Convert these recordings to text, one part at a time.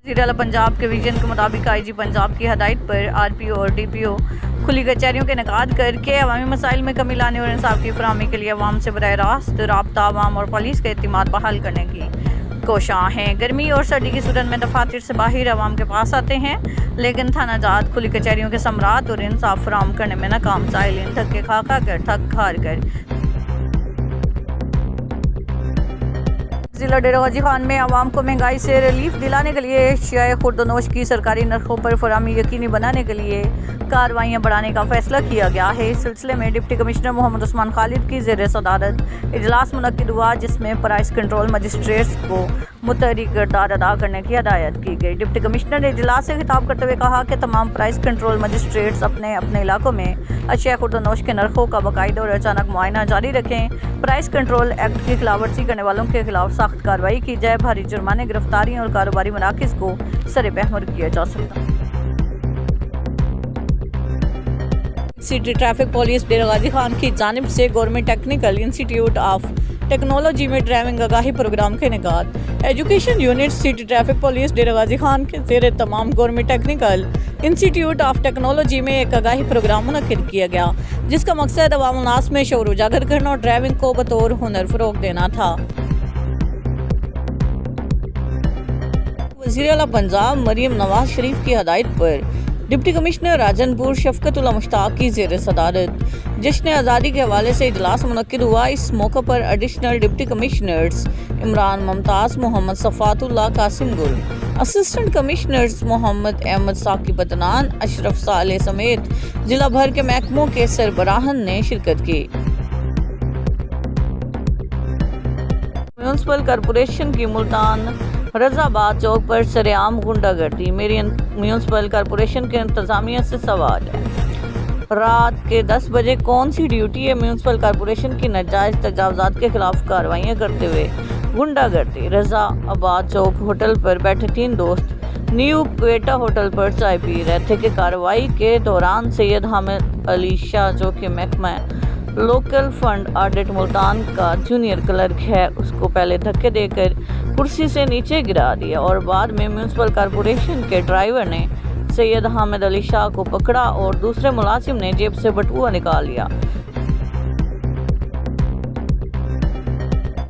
Serial Punjab के vision के मुताबिक आईजी पंजाब की हदायत पर आरपीओ और डीपीओ खुली कचहरियों के इनेकाद करके अवामी मसाइल में कमी लाने और इंसाफ की फराहमी के लिए अवाम से बराह रास्त राब्ता अवाम और पुलिस के एतमाद बहाल करने की कोशां हैं। गर्मी और सर्दी की सूरत में दफातर से बाहर अवाम के पास आते हैं, लेकिन थाना जात खुली कचहरियों के समरात और इंसाफ फराहम करने में नाकाम साइलिन थक थक हार कर जिला डेरा गाजी खान में आवाम को महंगाई से रिलीफ दिलाने के लिए अशियाए खुर्दनोश की सरकारी नरखों पर फराहमी यकीनी बनाने के लिए कार्रवाइयाँ बढ़ाने का फैसला किया गया है। इस सिलसिले में डिप्टी कमिश्नर मोहम्मद उस्मान खालिद की ज़ेर सदारत इजलास मुनक्किद हुआ, जिसमें प्राइस कंट्रोल मजिस्ट्रेट्स को मुतहर्रिक किरदार अदा करने की हदायत की गई। डिप्टी कमिश्नर ने इजलास से खिताब करते हुए कहा कि तमाम प्राइस कंट्रोल मजिस्ट्रेट्स अपने अपने इलाकों में अशिया खुर्दनोश के नरखों का बाकायदा और अचानक मुआयना जारी रखें। प्राइस कंट्रोल एक्ट की खिलाफवर्जी करने वालों के खिलाफ सख्त कार्रवाई की जाए। भारी जुर्माने, गिरफ्तारियां और कारोबारी मराकज़ को सरेपहमर किया जा सकता है। City traffic police Dera Ghazi Khan की जानिब से government technical institute of technology में ड्राइविंग आगाही प्रोग्राम के इनेकाद। Education unit city traffic police Dera Ghazi Khan के ज़ेरे तमाम government technical institute of technology में एक आगाही प्रोग्राम मुनक्किद किया गया, जिसका मकसद अवाम उन्नास में शऊर उजागर करना और ड्राइविंग को बतौर हुनर फ़रोग़ देना था। वज़ीर आला पंजाब मरियम नवाज शरीफ की हदायत पर डिप्टी कमिश्नर राजनपुर शफकतुल्लाह मुश्ताक की ज़ेर सदारत जश्न आज़ादी के हवाले से इजलास मुनक्किद हुआ। इस मौके पर additional deputy commissioners Imran Mumtaz, Mohammad Safatullah Qasim Gul, assistant commissioners Mohammad Ahmed Saqib Adnan, Ashraf Saleh समेत जिला भर के महकमों के सरबराहान ने शिरकत की। म्यूनसिपल कॉरपोरेशन की मुल्तान रजाबाद चौक पर सरेआम गुंडागर्दी। मेरी म्यूनसिपल कॉरपोरेशन के इंतजामिया से सवाल है, रात के 10 बजे कौन सी ड्यूटी है म्यूनसिपल कॉरपोरेशन की नाजायज तजावजात के खिलाफ कार्रवाइयाँ करते हुए गुंडागर्दी। रजाबाद चौक होटल पर बैठे 3 दोस्त न्यू क्वेटा होटल पर चाय पी रहे थे कि कार्रवाई के दौरान सैयद हामिद अली शाह, जो कि महकमा लोकल फंड ऑडिट मुल्तान का जूनियर क्लर्क है, उसको पहले धक्के देकर कुर्सी से नीचे गिरा दिया और बाद में म्यूनसिपल कॉरपोरेशन के ड्राइवर ने सैयद हामिद अली शाह को पकड़ा और दूसरे मुलाजिम ने जेब से बटुआ निकाल लिया।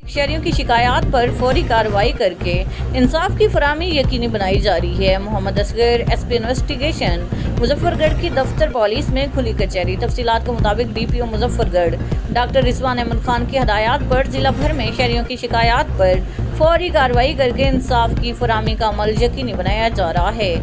शहरियों की शिकायत पर फौरी कार्रवाई करके इंसाफ की फराहमी यकीनी बनाई जा रही है। मोहम्मद असगर, एसपी इन्वेस्टिगेशन मुजफ्फरगढ़ की दफ्तर पुलिस में खुली कचहरी। तफसीलात के मुताबिक डीपीओ मुजफ्फरगढ़ डॉक्टर रिजवान अहमद खान की हदायत पर जिला भर में शहरियों की शिकायत पर फौरी कार्रवाई करके इंसाफ की फराहमी का अमल यकीनी बनाया जा रहा है।